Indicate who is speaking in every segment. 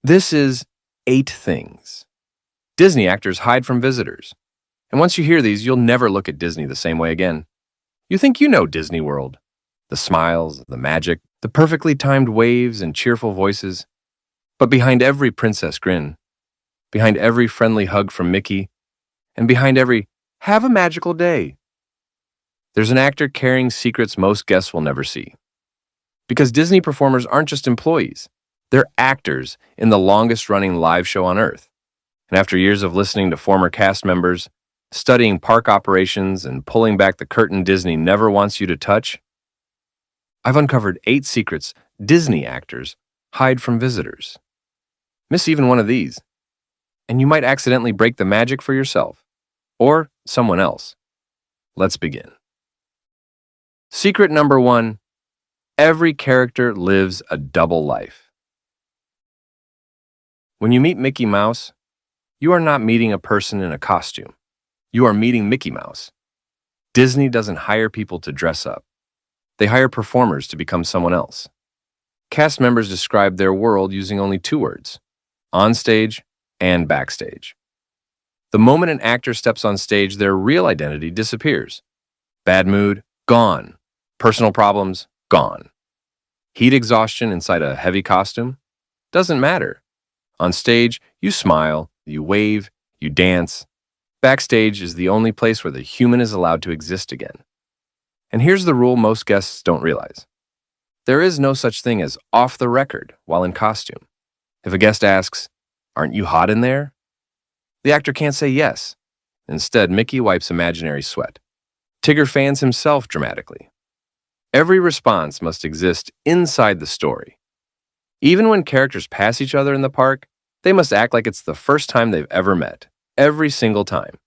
Speaker 1: This is 8 things Disney actors hide from visitors. And once you hear these, you'll never look at Disney the same way again. You think you know Disney World. The smiles, the magic, the perfectly timed waves and cheerful voices. But behind every princess grin, behind every friendly hug from Mickey, and behind every "have a magical day," there's an actor carrying secrets most guests will never see. Because Disney performers aren't just employees, they're actors in the longest-running live show on Earth. And after years of listening to former cast members, studying park operations, and pulling back the curtain Disney never wants you to touch, I've uncovered 8 secrets Disney actors hide from visitors. Miss even one of these, and you might accidentally break the magic for yourself or someone else. Let's begin. Secret number 1: every character lives a double life. When you meet Mickey Mouse, you are not meeting a person in a costume. You are meeting Mickey Mouse. Disney doesn't hire people to dress up. They hire performers to become someone else. Cast members describe their world using only 2 words: onstage and backstage. The moment an actor steps on stage, their real identity disappears. Bad mood, gone. Personal problems, gone. Heat exhaustion inside a heavy costume? Doesn't matter. On stage, you smile, you wave, you dance. Backstage is the only place where the human is allowed to exist again. And here's the rule most guests don't realize. There is no such thing as off the record while in costume. If a guest asks, "Aren't you hot in there?" the actor can't say yes. Instead, Mickey wipes imaginary sweat. Tigger fans himself dramatically. Every response must exist inside the story. Even when characters pass each other in the park, they must act like it's the first time they've ever met, every single time.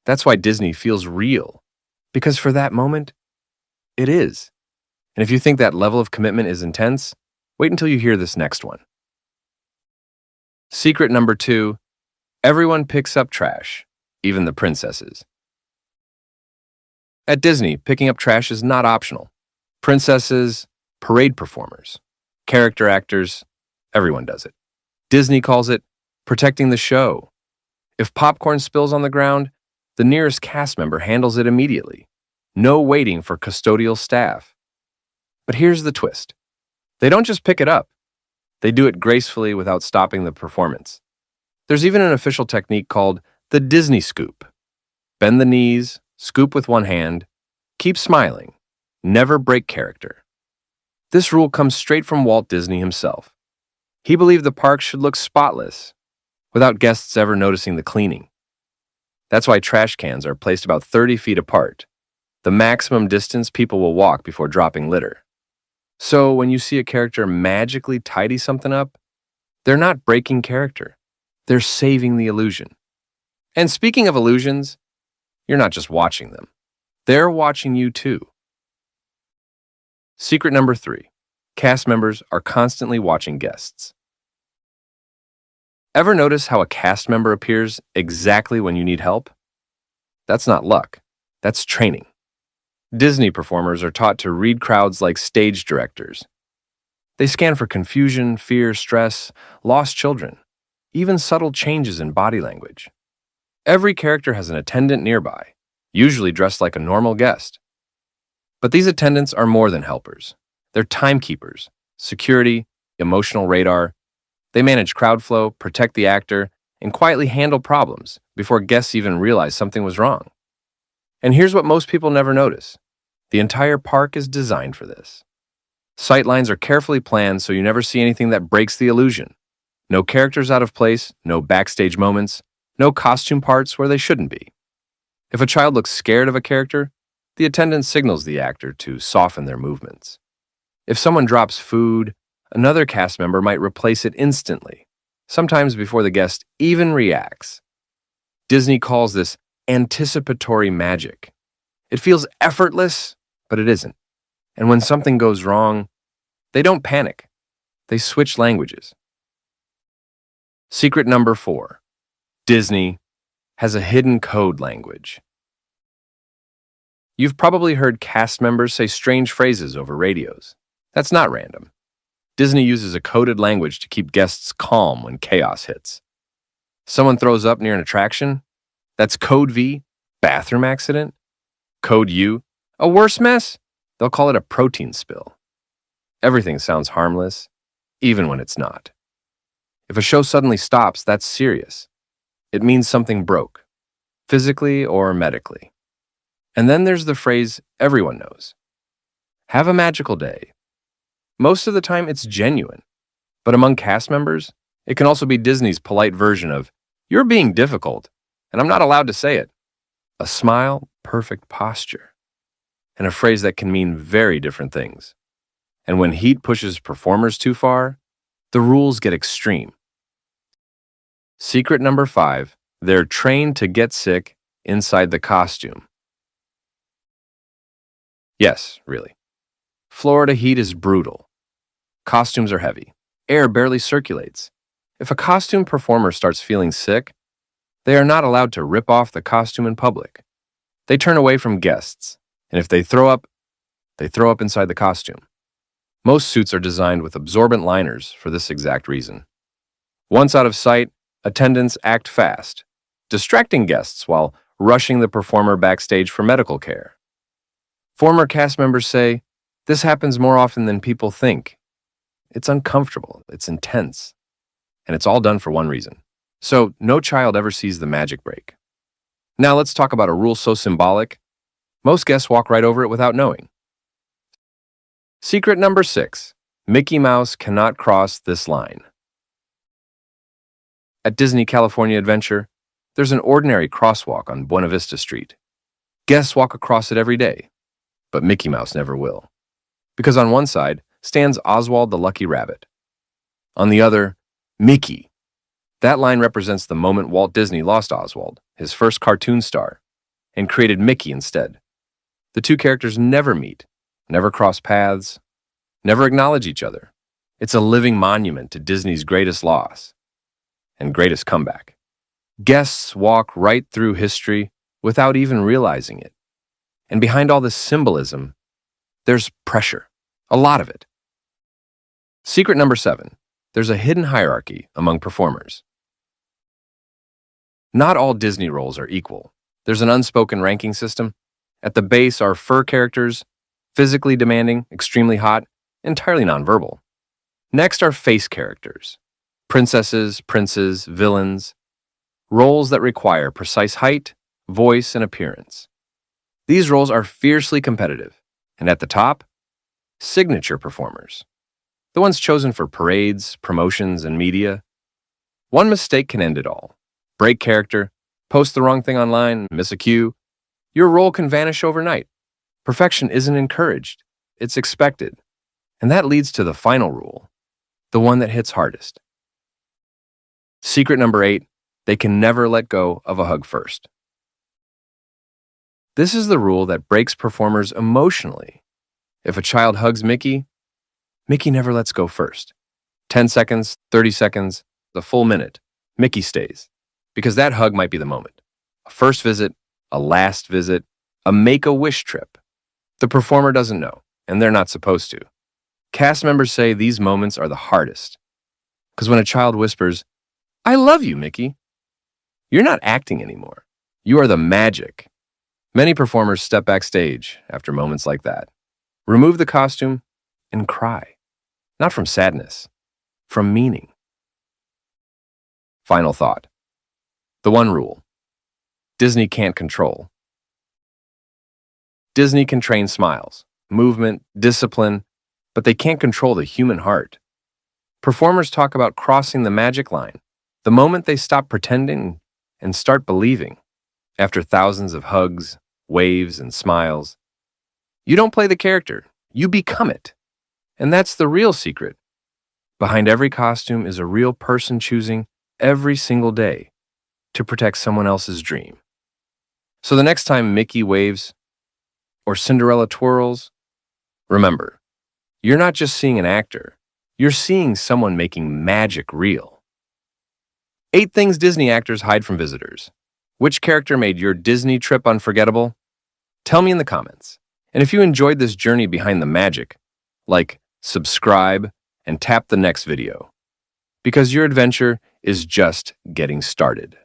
Speaker 1: That's why Disney feels real, because for that moment, it is. And if you think that level of commitment is intense, wait until you hear this next one. Secret number 2: everyone picks up trash, even the princesses. At Disney, picking up trash is not optional. Princesses, parade performers, character actors, everyone does it. Disney calls it protecting the show. If popcorn spills on the ground, the nearest cast member handles it immediately. No waiting for custodial staff. But here's the twist. They don't just pick it up. They do it gracefully without stopping the performance. There's even an official technique called the Disney scoop. Bend the knees, scoop with one hand, keep smiling, never break character. This rule comes straight from Walt Disney himself. He believed the park should look spotless, without guests ever noticing the cleaning. That's why trash cans are placed about 30 feet apart, the maximum distance people will walk before dropping litter. So when you see a character magically tidy something up, they're not breaking character. They're saving the illusion. And speaking of illusions, you're not just watching them. They're watching you too. Secret number 3: cast members are constantly watching guests. Ever notice how a cast member appears exactly when you need help? That's not luck. That's training. Disney performers are taught to read crowds like stage directors. They scan for confusion, fear, stress, lost children, even subtle changes in body language. Every character has an attendant nearby, usually dressed like a normal guest. But these attendants are more than helpers. They're timekeepers, security, emotional radar. They manage crowd flow, protect the actor, and quietly handle problems before guests even realize something was wrong. And here's what most people never notice. The entire park is designed for this. Sightlines are carefully planned so you never see anything that breaks the illusion. No characters out of place, no backstage moments, no costume parts where they shouldn't be. If a child looks scared of a character, the attendant signals the actor to soften their movements. If someone drops food, another cast member might replace it instantly, sometimes before the guest even reacts. Disney calls this anticipatory magic. It feels effortless, but it isn't. And when something goes wrong, they don't panic. They switch languages. Secret number 4: Disney has a hidden code language. You've probably heard cast members say strange phrases over radios. That's not random. Disney uses a coded language to keep guests calm when chaos hits. Someone throws up near an attraction? That's code V, bathroom accident. Code U, a worse mess? They'll call it a protein spill. Everything sounds harmless, even when it's not. If a show suddenly stops, that's serious. It means something broke, physically or medically. And then there's the phrase everyone knows. Have a magical day. Most of the time, it's genuine. But among cast members, it can also be Disney's polite version of, you're being difficult, and I'm not allowed to say it. A smile, perfect posture. And a phrase that can mean very different things. And when heat pushes performers too far, the rules get extreme. Secret number 5, they're trained to get sick inside the costume. Yes, really. Florida heat is brutal. Costumes are heavy. Air barely circulates. If a costume performer starts feeling sick, they are not allowed to rip off the costume in public. They turn away from guests, and if they throw up inside the costume. Most suits are designed with absorbent liners for this exact reason. Once out of sight, attendants act fast, distracting guests while rushing the performer backstage for medical care. Former cast members say, this happens more often than people think. It's uncomfortable, it's intense, and it's all done for one reason. So no child ever sees the magic break. Now let's talk about a rule so symbolic, most guests walk right over it without knowing. Secret number 6, Mickey Mouse cannot cross this line. At Disney California Adventure, there's an ordinary crosswalk on Buena Vista Street. Guests walk across it every day, but Mickey Mouse never will. Because on one side stands Oswald the Lucky Rabbit. On the other, Mickey. That line represents the moment Walt Disney lost Oswald, his first cartoon star, and created Mickey instead. The two characters never meet, never cross paths, never acknowledge each other. It's a living monument to Disney's greatest loss and greatest comeback. Guests walk right through history without even realizing it. And behind all this symbolism, there's pressure, a lot of it. Secret number 7, there's a hidden hierarchy among performers. Not all Disney roles are equal. There's an unspoken ranking system. At the base are fur characters, physically demanding, extremely hot, entirely nonverbal. Next are face characters, princesses, princes, villains, roles that require precise height, voice, and appearance. These roles are fiercely competitive, and at the top, signature performers, the ones chosen for parades, promotions, and media. One mistake can end it all. Break character, post the wrong thing online, miss a cue. Your role can vanish overnight. Perfection isn't encouraged, it's expected. And that leads to the final rule, the one that hits hardest. Secret number 8, they can never let go of a hug first. This is the rule that breaks performers emotionally. If a child hugs Mickey, Mickey never lets go first. 10 seconds, 30 seconds, the full minute, Mickey stays. Because that hug might be the moment. A first visit, a last visit, a make-a-wish trip. The performer doesn't know, and they're not supposed to. Cast members say these moments are the hardest. Because when a child whispers, I love you, Mickey, you're not acting anymore. You are the magic. Many performers step backstage after moments like that. Remove the costume and cry. Not from sadness, from meaning. Final thought. The one rule. Disney can't control. Disney can train smiles, movement, discipline, but they can't control the human heart. Performers talk about crossing the magic line, the moment they stop pretending and start believing. After thousands of hugs, waves, and smiles, you don't play the character, you become it. And that's the real secret. Behind every costume is a real person choosing every single day to protect someone else's dream. So the next time Mickey waves or Cinderella twirls, remember, you're not just seeing an actor, you're seeing someone making magic real. 8 things Disney actors hide from visitors. Which character made your Disney trip unforgettable? Tell me in the comments. And if you enjoyed this journey behind the magic, like, subscribe, and tap the next video, because your adventure is just getting started.